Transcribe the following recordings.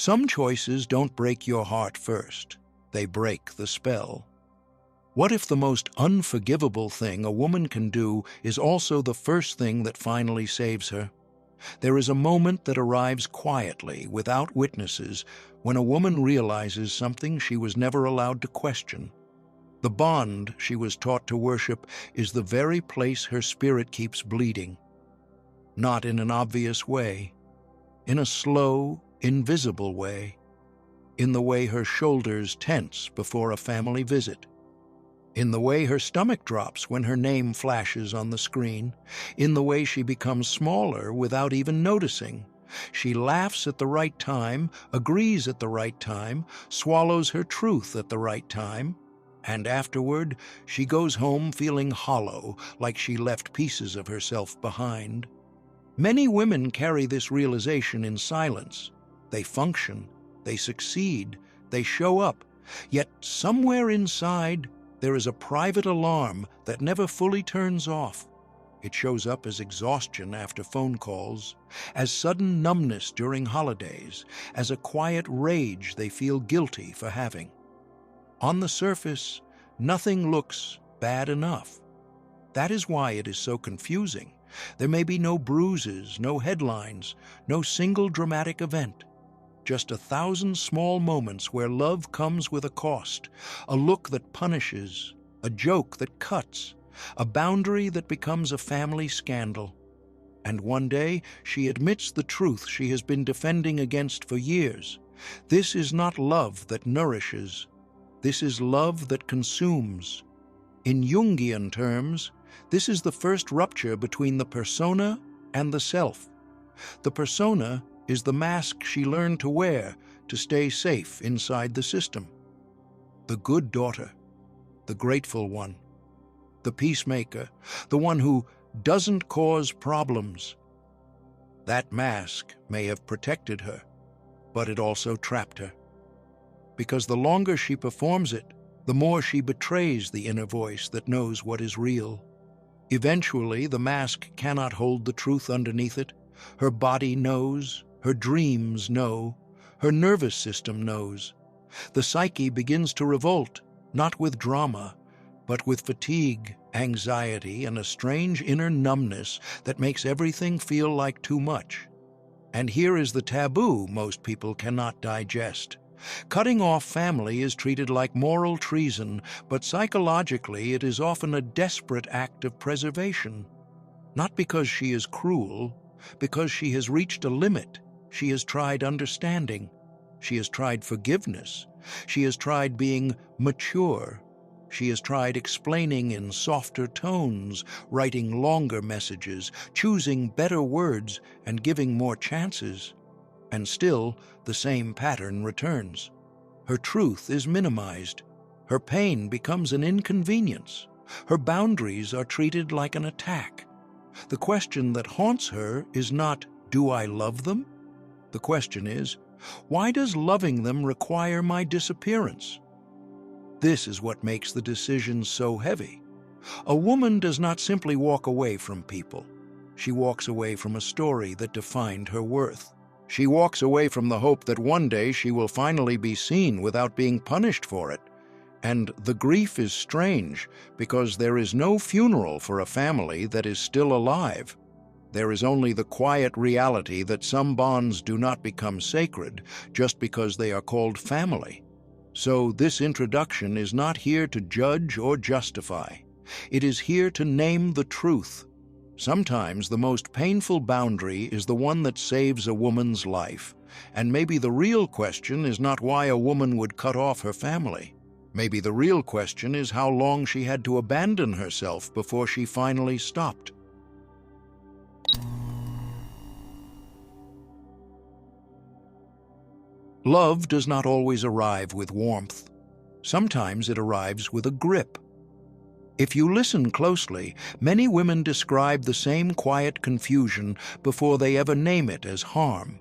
Some choices don't break your heart first. They break the spell. What if the most unforgivable thing a woman can do is also the first thing that finally saves her? There is a moment that arrives quietly, without witnesses, when a woman realizes something she was never allowed to question. The bond she was taught to worship is the very place her spirit keeps bleeding. Not in an obvious way, in a slow, invisible way, in the way her shoulders tense before a family visit, in the way her stomach drops when her name flashes on the screen, in the way she becomes smaller without even noticing. She laughs at the right time, agrees at the right time, swallows her truth at the right time, and afterward she goes home feeling hollow, like she left pieces of herself behind. Many women carry this realization in silence. They function, they succeed, they show up, yet somewhere inside there is a private alarm that never fully turns off. It shows up as exhaustion after phone calls, as sudden numbness during holidays, as a quiet rage they feel guilty for having. On the surface, nothing looks bad enough. That is why it is so confusing. There may be no bruises, no headlines, no single dramatic event. Just 1,000 small moments where love comes with a cost, a look that punishes, a joke that cuts, a boundary that becomes a family scandal. And one day, she admits the truth she has been defending against for years. This is not love that nourishes. This is love that consumes. In Jungian terms, this is the first rupture between the persona and the self. The persona is the mask she learned to wear to stay safe inside the system. The good daughter, the grateful one, the peacemaker, the one who doesn't cause problems. That mask may have protected her, but it also trapped her. Because the longer she performs it, the more she betrays the inner voice that knows what is real. Eventually, the mask cannot hold the truth underneath it. Her body knows, her dreams know, her nervous system knows. The psyche begins to revolt, not with drama, but with fatigue, anxiety, and a strange inner numbness that makes everything feel like too much. And here is the taboo most people cannot digest. Cutting off family is treated like moral treason, but psychologically it is often a desperate act of preservation. Not because she is cruel, because she has reached a limit. She has tried understanding. She has tried forgiveness. She has tried being mature. She has tried explaining in softer tones, writing longer messages, choosing better words, and giving more chances. And still, the same pattern returns. Her truth is minimized. Her pain becomes an inconvenience. Her boundaries are treated like an attack. The question that haunts her is not, "Do I love them?" The question is, "Why does loving them require my disappearance?" This is what makes the decision so heavy. A woman does not simply walk away from people. She walks away from a story that defined her worth. She walks away from the hope that one day she will finally be seen without being punished for it. And the grief is strange because there is no funeral for a family that is still alive. There is only the quiet reality that some bonds do not become sacred just because they are called family. So this introduction is not here to judge or justify. It is here to name the truth. Sometimes the most painful boundary is the one that saves a woman's life. And maybe the real question is not why a woman would cut off her family. Maybe the real question is how long she had to abandon herself before she finally stopped. Love does not always arrive with warmth. Sometimes it arrives with a grip. If you listen closely, many women describe the same quiet confusion before they ever name it as harm.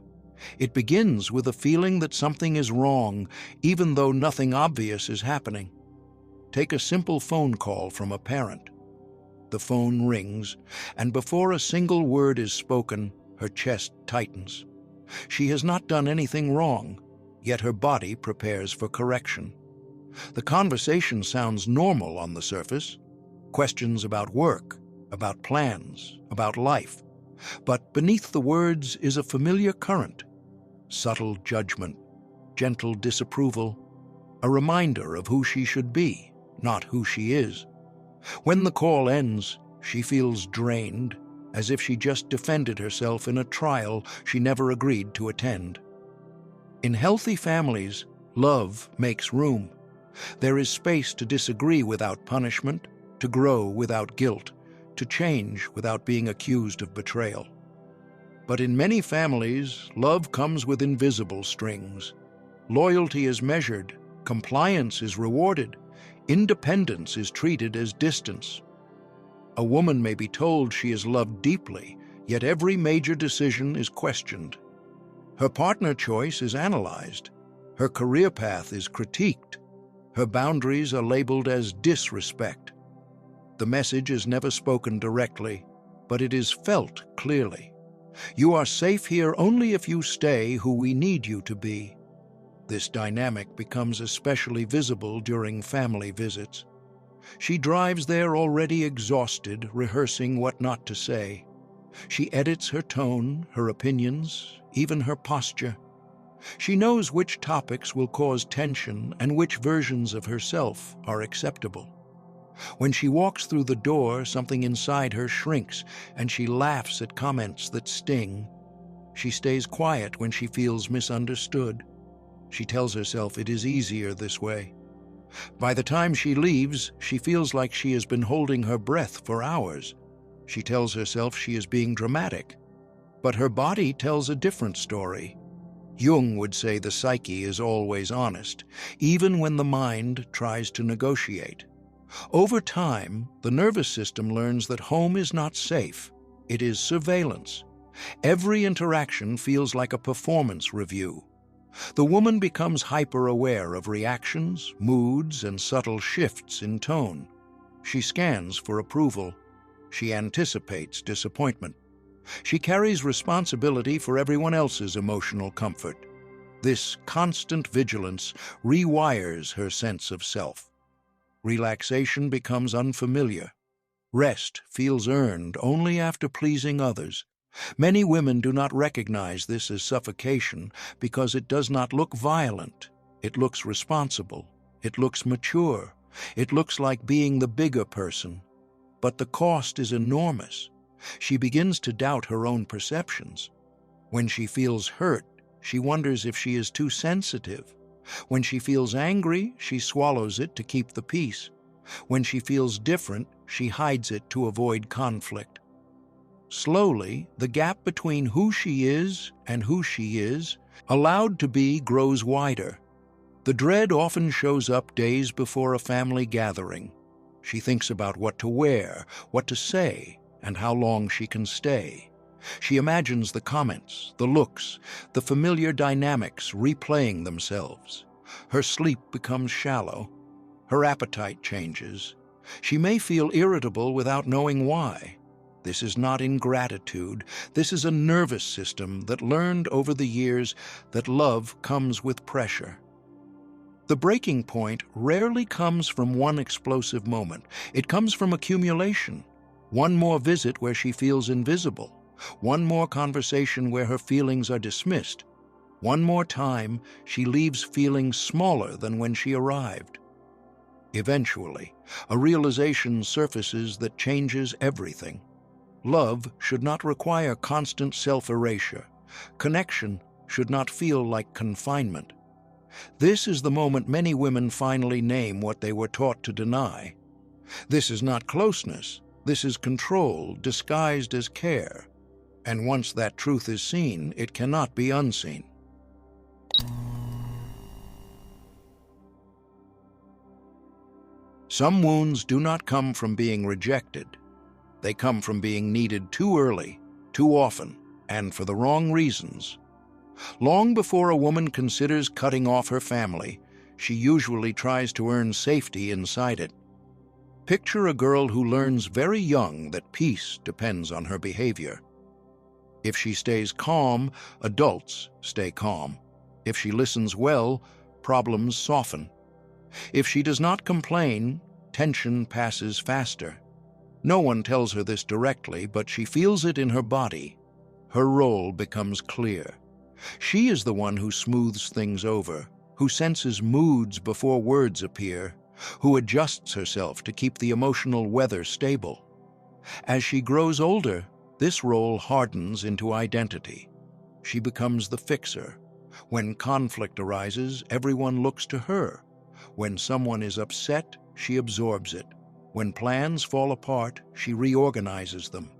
It begins with a feeling that something is wrong, even though nothing obvious is happening. Take a simple phone call from a parent. The phone rings, and before a single word is spoken, her chest tightens. She has not done anything wrong. yet her body prepares for correction. The conversation sounds normal on the surface. Questions about work, about plans, about life. But beneath the words is a familiar current. Subtle judgment, gentle disapproval, a reminder of who she should be, not who she is. When the call ends, she feels drained, as if she just defended herself in a trial she never agreed to attend. In healthy families, love makes room. There is space to disagree without punishment, to grow without guilt, to change without being accused of betrayal. But in many families, love comes with invisible strings. Loyalty is measured, compliance is rewarded, independence is treated as distance. A woman may be told she is loved deeply, yet every major decision is questioned. Her partner choice is analyzed. Her career path is critiqued. Her boundaries are labeled as disrespect. The message is never spoken directly, but it is felt clearly. You are safe here only if you stay who we need you to be. This dynamic becomes especially visible during family visits. She drives there already exhausted, rehearsing what not to say. She edits her tone, her opinions, even her posture. She knows which topics will cause tension and which versions of herself are acceptable. When she walks through the door, something inside her shrinks, and she laughs at comments that sting. She stays quiet when she feels misunderstood. She tells herself it is easier this way. By the time she leaves, she feels like she has been holding her breath for hours. She tells herself she is being dramatic. But her body tells a different story. Jung would say the psyche is always honest, even when the mind tries to negotiate. Over time, the nervous system learns that home is not safe. It is surveillance. Every interaction feels like a performance review. The woman becomes hyper-aware of reactions, moods, and subtle shifts in tone. She scans for approval. She anticipates disappointment. She carries responsibility for everyone else's emotional comfort. This constant vigilance rewires her sense of self. Relaxation becomes unfamiliar. Rest feels earned only after pleasing others. Many women do not recognize this as suffocation because it does not look violent. It looks responsible. It looks mature. It looks like being the bigger person. But the cost is enormous. She begins to doubt her own perceptions. When she feels hurt, she wonders if she is too sensitive. When she feels angry, she swallows it to keep the peace. When she feels different, she hides it to avoid conflict. Slowly, the gap between who she is and who she is allowed to be grows wider. The dread often shows up days before a family gathering. She thinks about what to wear, what to say, and how long she can stay. She imagines the comments, the looks, the familiar dynamics replaying themselves. Her sleep becomes shallow. Her appetite changes. She may feel irritable without knowing why. This is not ingratitude. This is a nervous system that learned over the years that love comes with pressure. The breaking point rarely comes from one explosive moment. It comes from accumulation. One more visit where she feels invisible. One more conversation where her feelings are dismissed. One more time she leaves feeling smaller than when she arrived. Eventually, a realization surfaces that changes everything. Love should not require constant self-erasure. Connection should not feel like confinement. This is the moment many women finally name what they were taught to deny. This is not closeness. This is control disguised as care. And once that truth is seen, it cannot be unseen. Some wounds do not come from being rejected. They come from being needed too early, too often, and for the wrong reasons. Long before a woman considers cutting off her family, she usually tries to earn safety inside it. Picture a girl who learns very young that peace depends on her behavior. If she stays calm, adults stay calm. If she listens well, problems soften. If she does not complain, tension passes faster. No one tells her this directly, but she feels it in her body. Her role becomes clear. She is the one who smooths things over, who senses moods before words appear, who adjusts herself to keep the emotional weather stable. As she grows older, this role hardens into identity. She becomes the fixer. When conflict arises, everyone looks to her. When someone is upset, she absorbs it. When plans fall apart, she reorganizes them.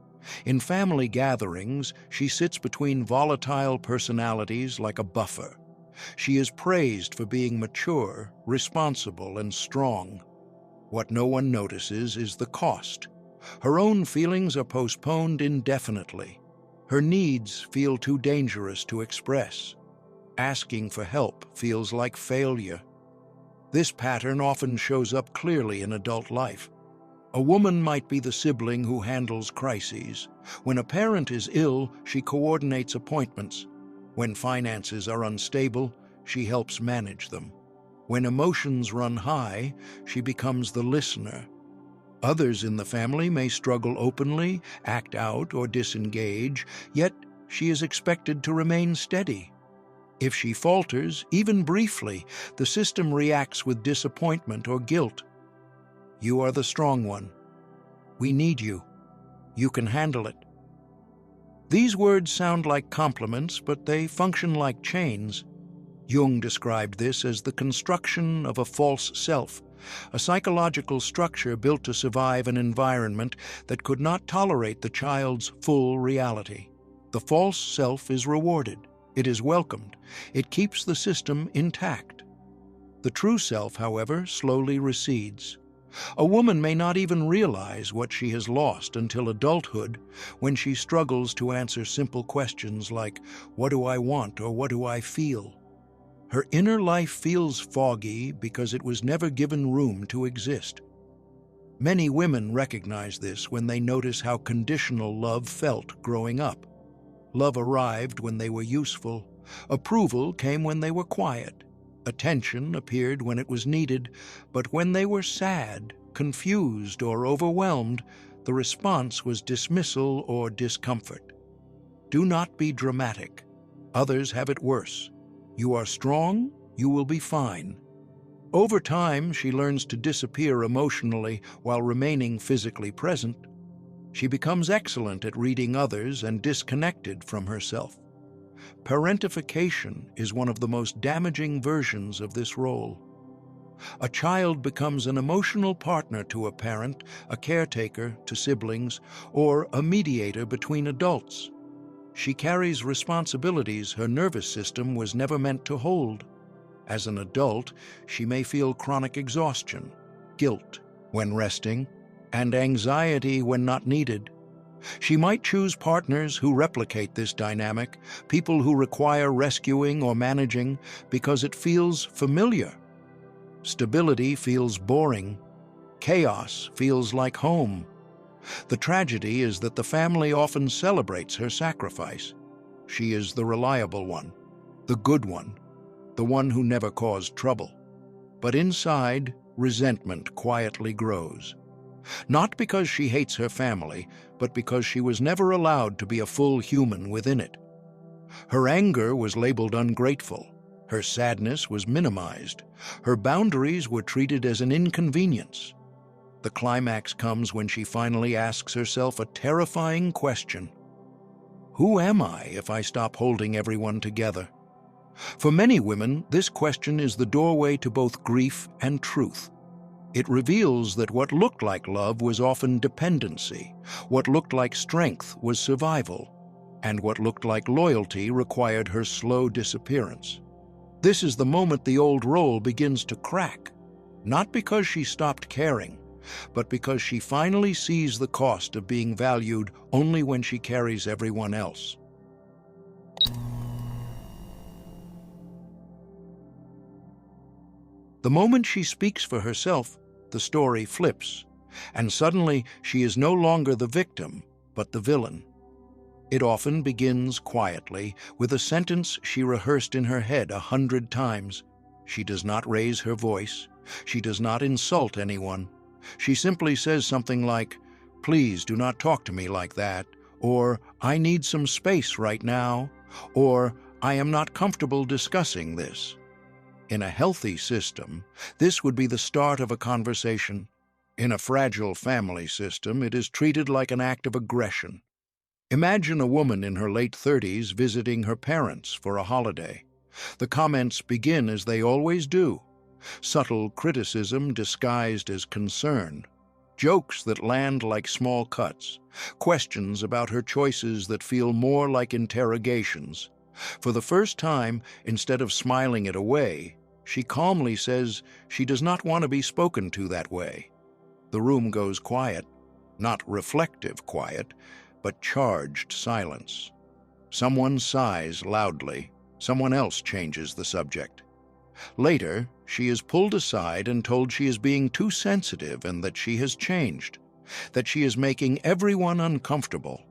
In family gatherings, she sits between volatile personalities like a buffer. She is praised for being mature, responsible, and strong. What no one notices is the cost. Her own feelings are postponed indefinitely. Her needs feel too dangerous to express. Asking for help feels like failure. This pattern often shows up clearly in adult life. A woman might be the sibling who handles crises. When a parent is ill, she coordinates appointments. When finances are unstable, she helps manage them. When emotions run high, she becomes the listener. Others in the family may struggle openly, act out, or disengage, yet she is expected to remain steady. If she falters, even briefly, the system reacts with disappointment or guilt. You are the strong one. We need you. You can handle it. These words sound like compliments, but they function like chains. Jung described this as the construction of a false self, a psychological structure built to survive an environment that could not tolerate the child's full reality. The false self is rewarded. It is welcomed. It keeps the system intact. The true self, however, slowly recedes. A woman may not even realize what she has lost until adulthood, when she struggles to answer simple questions like, "What do I want?" or "What do I feel?" Her inner life feels foggy because it was never given room to exist. Many women recognize this when they notice how conditional love felt growing up. Love arrived when they were useful. Approval came when they were quiet. Attention appeared when it was needed, but when they were sad, confused, or overwhelmed, the response was dismissal or discomfort. Do not be dramatic. Others have it worse. You are strong, you will be fine. Over time, she learns to disappear emotionally while remaining physically present. She becomes excellent at reading others and disconnected from herself. Parentification is one of the most damaging versions of this role. A child becomes an emotional partner to a parent, a caretaker to siblings, or a mediator between adults. She carries responsibilities her nervous system was never meant to hold. As an adult, she may feel chronic exhaustion, guilt when resting, and anxiety when not needed. She might choose partners who replicate this dynamic, people who require rescuing or managing because it feels familiar. Stability feels boring. Chaos feels like home. The tragedy is that the family often celebrates her sacrifice. She is the reliable one, the good one, the one who never caused trouble. But inside, resentment quietly grows. Not because she hates her family, but because she was never allowed to be a full human within it. Her anger was labeled ungrateful. Her sadness was minimized. Her boundaries were treated as an inconvenience. The climax comes when she finally asks herself a terrifying question. Who am I if I stop holding everyone together? For many women, this question is the doorway to both grief and truth. It reveals that what looked like love was often dependency, what looked like strength was survival, and what looked like loyalty required her slow disappearance. This is the moment the old role begins to crack, not because she stopped caring, but because she finally sees the cost of being valued only when she carries everyone else. The moment she speaks for herself, the story flips, and suddenly she is no longer the victim, but the villain. It often begins quietly, with a sentence she rehearsed in her head 100 times. She does not raise her voice. She does not insult anyone. She simply says something like, "Please do not talk to me like that," or "I need some space right now," or "I am not comfortable discussing this." In a healthy system, this would be the start of a conversation. In a fragile family system, it is treated like an act of aggression. Imagine a woman in her late 30s visiting her parents for a holiday. The comments begin as they always do. Subtle criticism disguised as concern. Jokes that land like small cuts. Questions about her choices that feel more like interrogations. For the first time, instead of smiling it away, she calmly says she does not want to be spoken to that way. The room goes quiet, not reflective quiet, but charged silence. Someone sighs loudly. Someone else changes the subject. Later, she is pulled aside and told she is being too sensitive and that she has changed, that she is making everyone uncomfortable.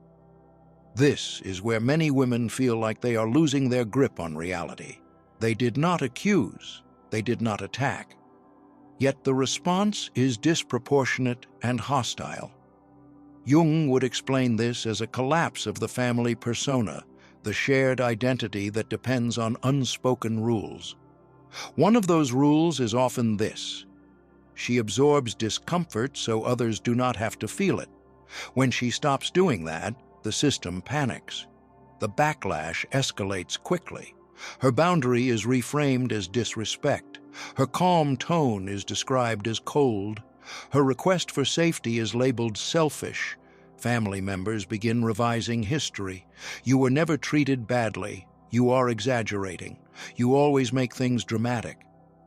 This is where many women feel like they are losing their grip on reality. They did not accuse, they did not attack. Yet the response is disproportionate and hostile. Jung would explain this as a collapse of the family persona, the shared identity that depends on unspoken rules. One of those rules is often this: she absorbs discomfort so others do not have to feel it. When she stops doing that, the system panics. The backlash escalates quickly. Her boundary is reframed as disrespect. Her calm tone is described as cold. Her request for safety is labeled selfish. Family members begin revising history. You were never treated badly. You are exaggerating. You always make things dramatic.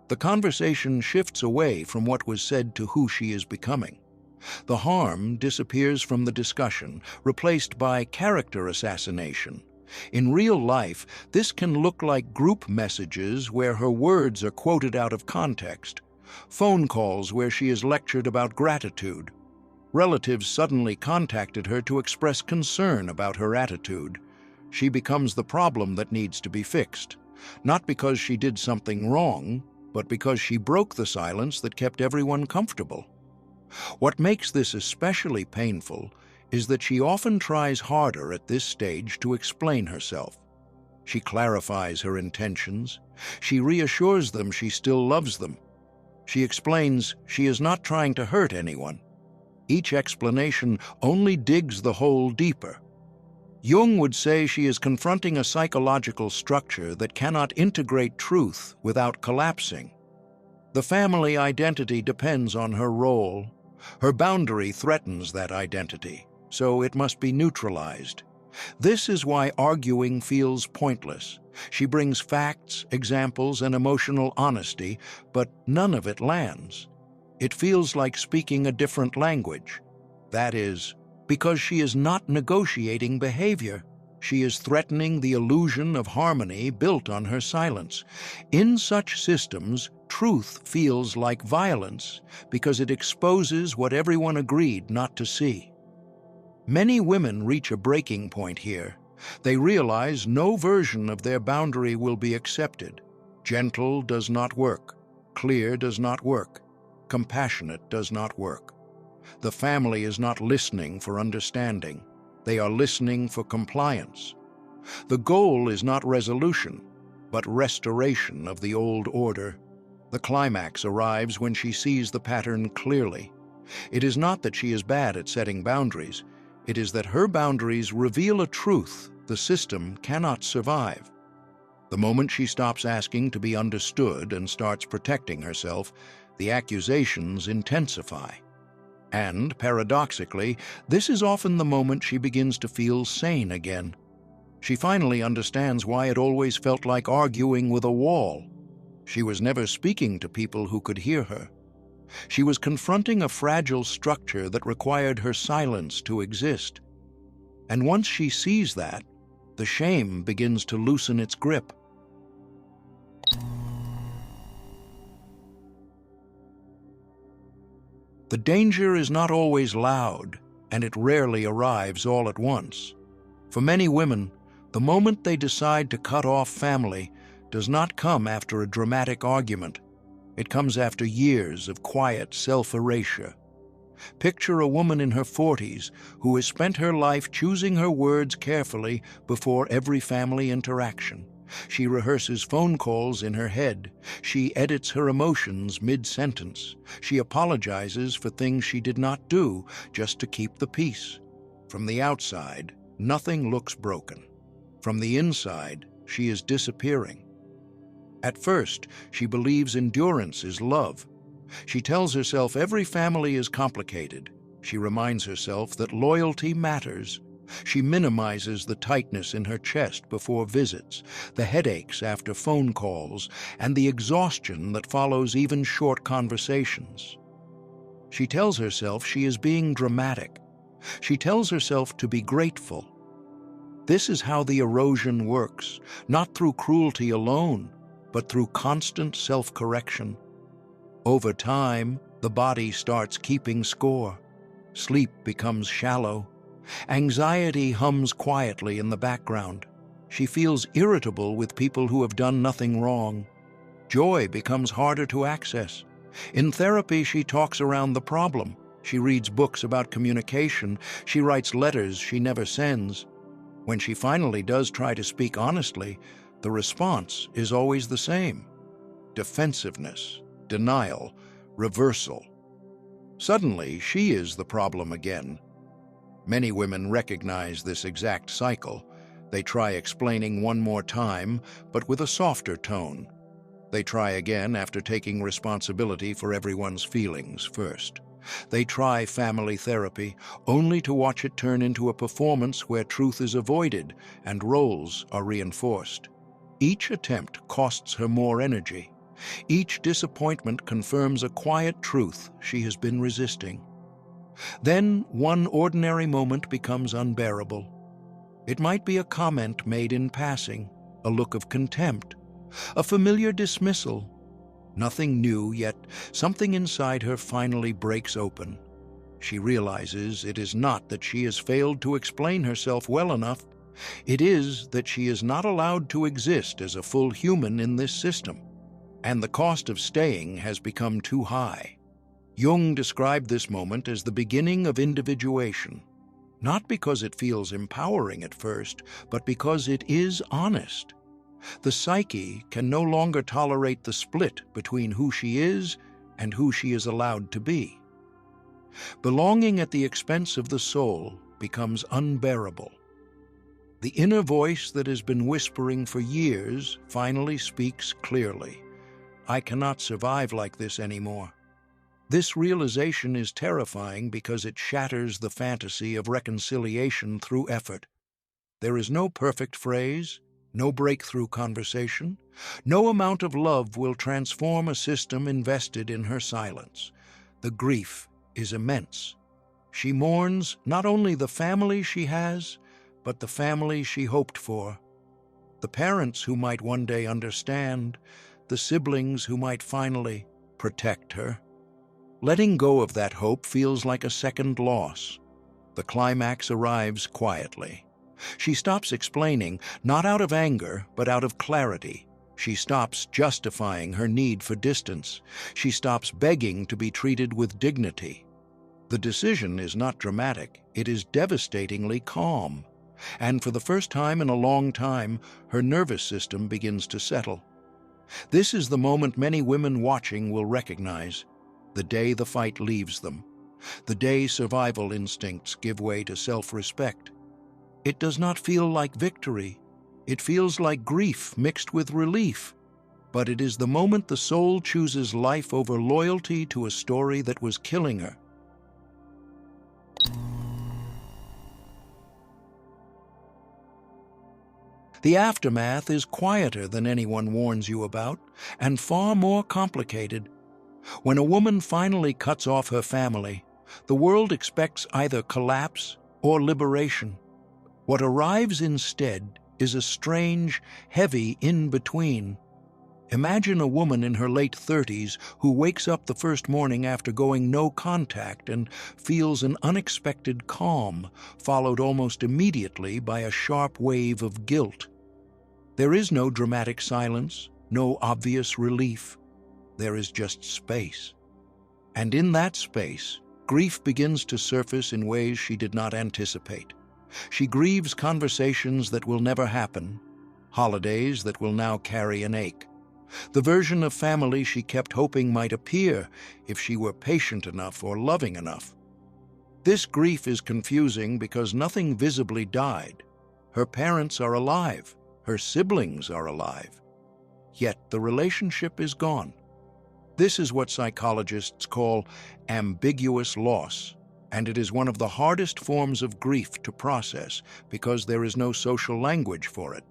The conversation shifts away from what was said to who she is becoming. The harm disappears from the discussion, replaced by character assassination. In real life, this can look like group messages where her words are quoted out of context, phone calls where she is lectured about gratitude. Relatives suddenly contacted her to express concern about her attitude. She becomes the problem that needs to be fixed, not because she did something wrong, but because she broke the silence that kept everyone comfortable. What makes this especially painful is that she often tries harder at this stage to explain herself. She clarifies her intentions. She reassures them she still loves them. She explains she is not trying to hurt anyone. Each explanation only digs the hole deeper. Jung would say she is confronting a psychological structure that cannot integrate truth without collapsing. The family identity depends on her role. Her boundary threatens that identity, so it must be neutralized. This is why arguing feels pointless. She brings facts, examples, and emotional honesty, but none of it lands. It feels like speaking a different language. That is, because she is not negotiating behavior. She is threatening the illusion of harmony built on her silence. In such systems, truth feels like violence because it exposes what everyone agreed not to see. Many women reach a breaking point here. They realize no version of their boundary will be accepted. Gentle does not work. Clear does not work. Compassionate does not work. The family is not listening for understanding. They are listening for compliance. The goal is not resolution, but restoration of the old order. The climax arrives when she sees the pattern clearly. It is not that she is bad at setting boundaries. It is that her boundaries reveal a truth the system cannot survive. The moment she stops asking to be understood and starts protecting herself, the accusations intensify. And, paradoxically, this is often the moment she begins to feel sane again. She finally understands why it always felt like arguing with a wall. She was never speaking to people who could hear her. She was confronting a fragile structure that required her silence to exist. And once she sees that, the shame begins to loosen its grip. The danger is not always loud, and it rarely arrives all at once. For many women, the moment they decide to cut off family does not come after a dramatic argument. It comes after years of quiet self-erasure. Picture a woman in her 40s who has spent her life choosing her words carefully before every family interaction. She rehearses phone calls in her head. She edits her emotions mid-sentence. She apologizes for things she did not do just to keep the peace. From the outside, nothing looks broken. From the inside, she is disappearing. At first, she believes endurance is love. She tells herself every family is complicated. She reminds herself that loyalty matters. She minimizes the tightness in her chest before visits, the headaches after phone calls, and the exhaustion that follows even short conversations. She tells herself she is being dramatic. She tells herself to be grateful. This is how the erosion works, not through cruelty alone, but through constant self-correction. Over time, the body starts keeping score. Sleep becomes shallow. Anxiety hums quietly in the background. She feels irritable with people who have done nothing wrong. Joy becomes harder to access. In therapy, she talks around the problem. She reads books about communication. She writes letters she never sends. When she finally does try to speak honestly, the response is always the same: defensiveness, denial, reversal. Suddenly, she is the problem again. Many women recognize this exact cycle. They try explaining one more time, but with a softer tone. They try again after taking responsibility for everyone's feelings first. They try family therapy, only to watch it turn into a performance where truth is avoided and roles are reinforced. Each attempt costs her more energy. Each disappointment confirms a quiet truth she has been resisting. Then one ordinary moment becomes unbearable. It might be a comment made in passing, a look of contempt, a familiar dismissal. Nothing new, yet something inside her finally breaks open. She realizes it is not that she has failed to explain herself well enough. It is that she is not allowed to exist as a full human in this system, and the cost of staying has become too high. Jung described this moment as the beginning of individuation, not because it feels empowering at first, but because it is honest. The psyche can no longer tolerate the split between who she is and who she is allowed to be. Belonging at the expense of the soul becomes unbearable. The inner voice that has been whispering for years finally speaks clearly. I cannot survive like this anymore. This realization is terrifying because it shatters the fantasy of reconciliation through effort. There is no perfect phrase, no breakthrough conversation. No amount of love will transform a system invested in her silence. The grief is immense. She mourns not only the family she has, but the family she hoped for. The parents who might one day understand, the siblings who might finally protect her. Letting go of that hope feels like a second loss. The climax arrives quietly. She stops explaining, not out of anger, but out of clarity. She stops justifying her need for distance. She stops begging to be treated with dignity. The decision is not dramatic, it is devastatingly calm. And for the first time in a long time, her nervous system begins to settle. This is the moment many women watching will recognize: the day the fight leaves them, the day survival instincts give way to self-respect. It does not feel like victory. It feels like grief mixed with relief. But it is the moment the soul chooses life over loyalty to a story that was killing her. The aftermath is quieter than anyone warns you about, and far more complicated. When a woman finally cuts off her family, the world expects either collapse or liberation. What arrives instead is a strange, heavy in-between. Imagine a woman in her late 30s who wakes up the first morning after going no contact and feels an unexpected calm, followed almost immediately by a sharp wave of guilt. There is no dramatic silence, no obvious relief. There is just space. And in that space, grief begins to surface in ways she did not anticipate. She grieves conversations that will never happen, holidays that will now carry an ache, the version of family she kept hoping might appear if she were patient enough or loving enough. This grief is confusing because nothing visibly died. Her parents are alive. Her siblings are alive. Yet the relationship is gone. This is what psychologists call ambiguous loss, and it is one of the hardest forms of grief to process because there is no social language for it.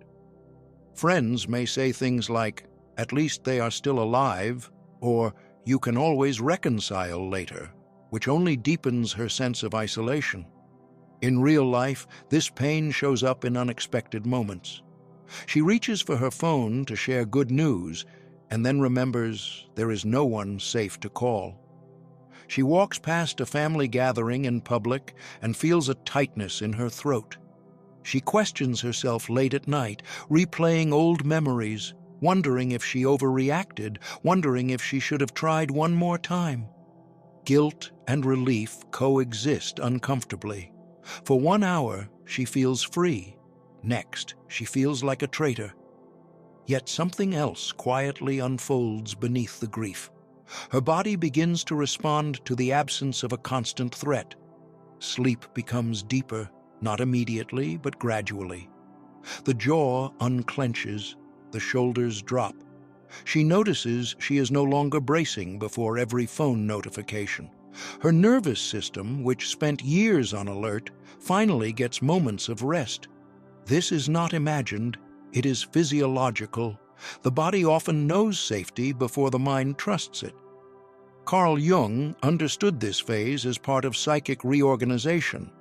Friends may say things like, "At least they are still alive," or "You can always reconcile later," which only deepens her sense of isolation. In real life, this pain shows up in unexpected moments. She reaches for her phone to share good news and then remembers there is no one safe to call. She walks past a family gathering in public and feels a tightness in her throat. She questions herself late at night, replaying old memories, wondering if she overreacted, wondering if she should have tried one more time. Guilt and relief coexist uncomfortably. For 1 hour, she feels free. Next, she feels like a traitor. Yet something else quietly unfolds beneath the grief. Her body begins to respond to the absence of a constant threat. Sleep becomes deeper, not immediately, but gradually. The jaw unclenches, the shoulders drop. She notices she is no longer bracing before every phone notification. Her nervous system, which spent years on alert, finally gets moments of rest. This is not imagined, it is physiological. The body often knows safety before the mind trusts it. Carl Jung understood this phase as part of psychic reorganization.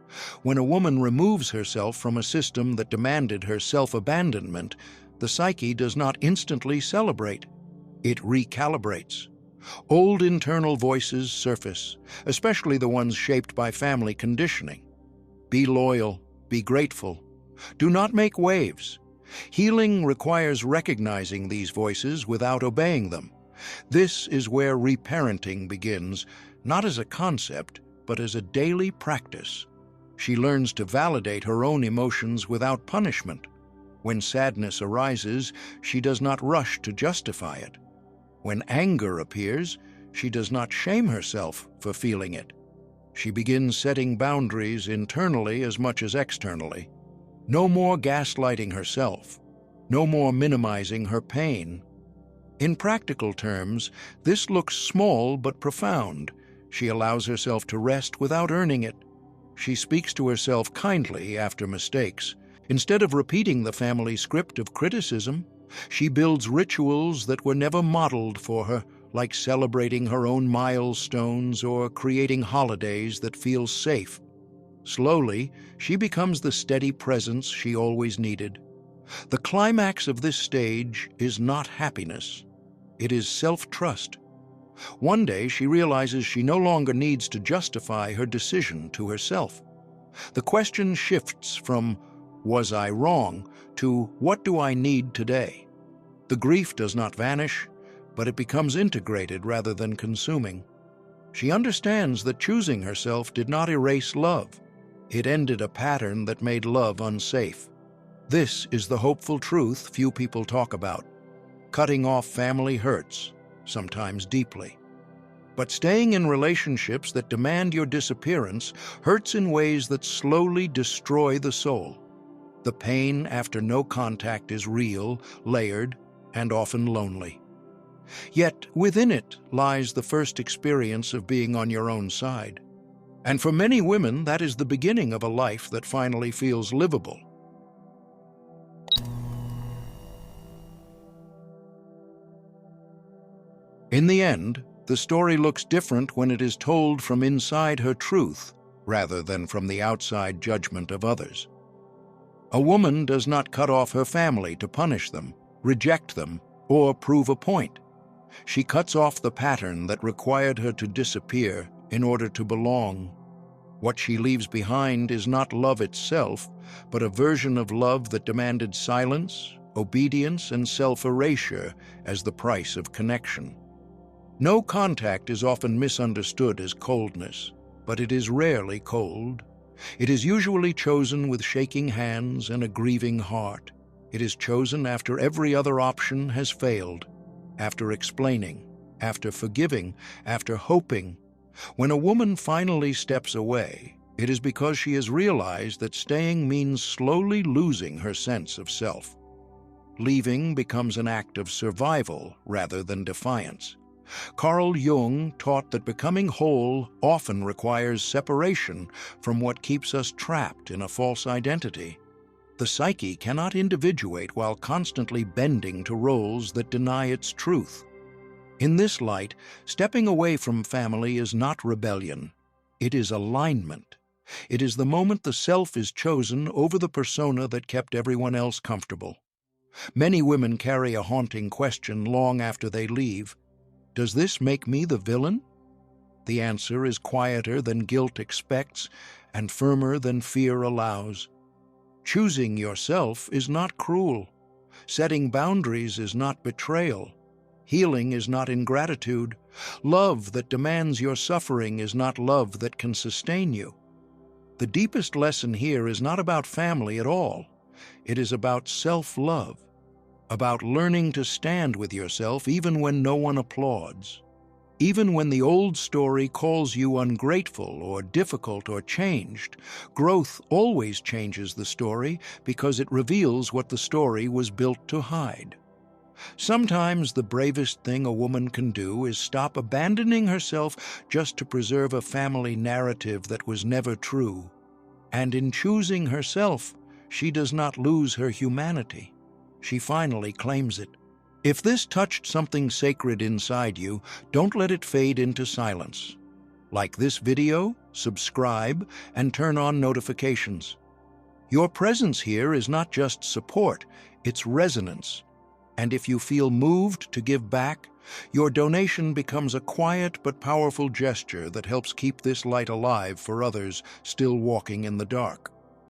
When a woman removes herself from a system that demanded her self-abandonment, the psyche does not instantly celebrate. It recalibrates. Old internal voices surface, especially the ones shaped by family conditioning. Be loyal, be grateful. Do not make waves. Healing requires recognizing these voices without obeying them. This is where reparenting begins, not as a concept, but as a daily practice. She learns to validate her own emotions without punishment. When sadness arises, she does not rush to justify it. When anger appears, she does not shame herself for feeling it. She begins setting boundaries internally as much as externally. No more gaslighting herself. No more minimizing her pain. In practical terms, this looks small but profound. She allows herself to rest without earning it. She speaks to herself kindly after mistakes. Instead of repeating the family script of criticism, she builds rituals that were never modeled for her, like celebrating her own milestones or creating holidays that feel safe. Slowly, she becomes the steady presence she always needed. The climax of this stage is not happiness. It is self-trust. One day, she realizes she no longer needs to justify her decision to herself. The question shifts from, "Was I wrong?" to, "What do I need today?" The grief does not vanish, but it becomes integrated rather than consuming. She understands that choosing herself did not erase love. It ended a pattern that made love unsafe. This is the hopeful truth few people talk about. Cutting off family hurts, sometimes deeply. But staying in relationships that demand your disappearance hurts in ways that slowly destroy the soul. The pain after no contact is real, layered, and often lonely. Yet within it lies the first experience of being on your own side. And for many women, that is the beginning of a life that finally feels livable. In the end, the story looks different when it is told from inside her truth, rather than from the outside judgment of others. A woman does not cut off her family to punish them, reject them, or prove a point. She cuts off the pattern that required her to disappear in order to belong. What she leaves behind is not love itself, but a version of love that demanded silence, obedience, and self-erasure as the price of connection. No contact is often misunderstood as coldness, but it is rarely cold. It is usually chosen with shaking hands and a grieving heart. It is chosen after every other option has failed, after explaining, after forgiving, after hoping. When a woman finally steps away, it is because she has realized that staying means slowly losing her sense of self. Leaving becomes an act of survival rather than defiance. Carl Jung taught that becoming whole often requires separation from what keeps us trapped in a false identity. The psyche cannot individuate while constantly bending to roles that deny its truth. In this light, stepping away from family is not rebellion. It is alignment. It is the moment the self is chosen over the persona that kept everyone else comfortable. Many women carry a haunting question long after they leave. Does this make me the villain? The answer is quieter than guilt expects and firmer than fear allows. Choosing yourself is not cruel. Setting boundaries is not betrayal. Healing is not ingratitude. Love that demands your suffering is not love that can sustain you. The deepest lesson here is not about family at all. It is about self-love, about learning to stand with yourself even when no one applauds. Even when the old story calls you ungrateful or difficult or changed, growth always changes the story because it reveals what the story was built to hide. Sometimes the bravest thing a woman can do is stop abandoning herself just to preserve a family narrative that was never true. And in choosing herself, she does not lose her humanity. She finally claims it. If this touched something sacred inside you, don't let it fade into silence. Like this video, subscribe, and turn on notifications. Your presence here is not just support, it's resonance. And if you feel moved to give back, your donation becomes a quiet but powerful gesture that helps keep this light alive for others still walking in the dark.